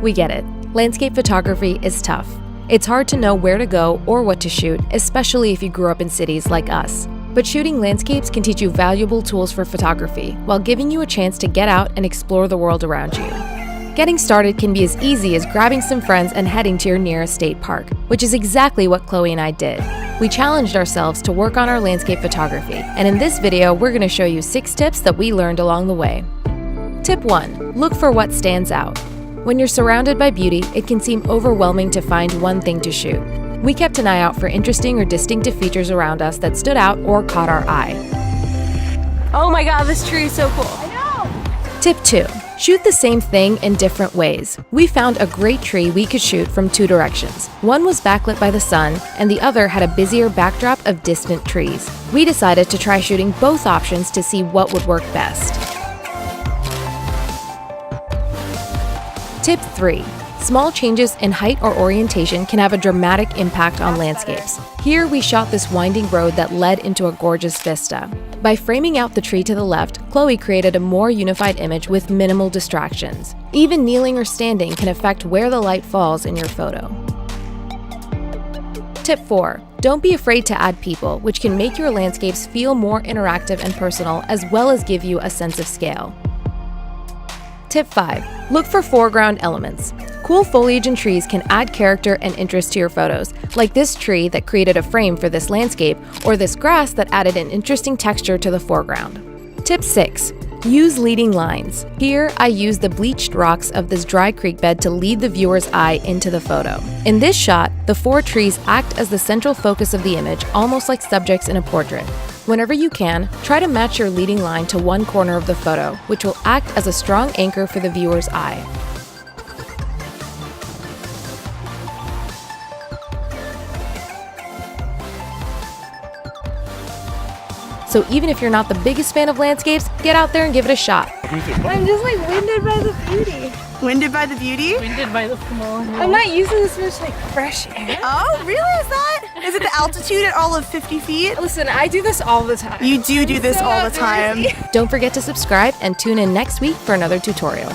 We get it. Landscape photography is tough. It's hard to know where to go or what to shoot, especially if you grew up in cities like us. But shooting landscapes can teach you valuable tools for photography while giving you a chance to get out and explore the world around you. Getting started can be as easy as grabbing some friends and heading to your nearest state park, which is exactly what Chloe and I did. We challenged ourselves to work on our landscape photography, and in this video, we're going to show you 6 tips that we learned along the way. Tip 1. Look for what stands out. When you're surrounded by beauty, it can seem overwhelming to find one thing to shoot. We kept an eye out for interesting or distinctive features around us that stood out or caught our eye. Oh my god, this tree is so cool. I know! Tip 2. Shoot the same thing in different ways. We found a great tree we could shoot from 2 directions. One was backlit by the sun, and the other had a busier backdrop of distant trees. We decided to try shooting both options to see what would work best. Tip 3. Small changes in height or orientation can have a dramatic impact on landscapes. Here we shot this winding road that led into a gorgeous vista. By framing out the tree to the left, Chloe created a more unified image with minimal distractions. Even kneeling or standing can affect where the light falls in your photo. Tip 4. Don't be afraid to add people, which can make your landscapes feel more interactive and personal, as well as give you a sense of scale. Tip 5. Look for foreground elements. Cool foliage and trees can add character and interest to your photos, like this tree that created a frame for this landscape, or this grass that added an interesting texture to the foreground. Tip 6. Use leading lines. Here, I use the bleached rocks of this dry creek bed to lead the viewer's eye into the photo. In this shot, the 4 trees act as the central focus of the image, almost like subjects in a portrait. Whenever you can, try to match your leading line to one corner of the photo, which will act as a strong anchor for the viewer's eye. So even if you're not the biggest fan of landscapes, get out there and give it a shot. I'm just like winded by the beauty. Winded by the beauty? Winded by the small. I'm not using this much like fresh air. Oh, really? Is it the altitude at all of 50 feet? Listen, I do this all the time. You do this all the time. Don't forget to subscribe and tune in next week for another tutorial.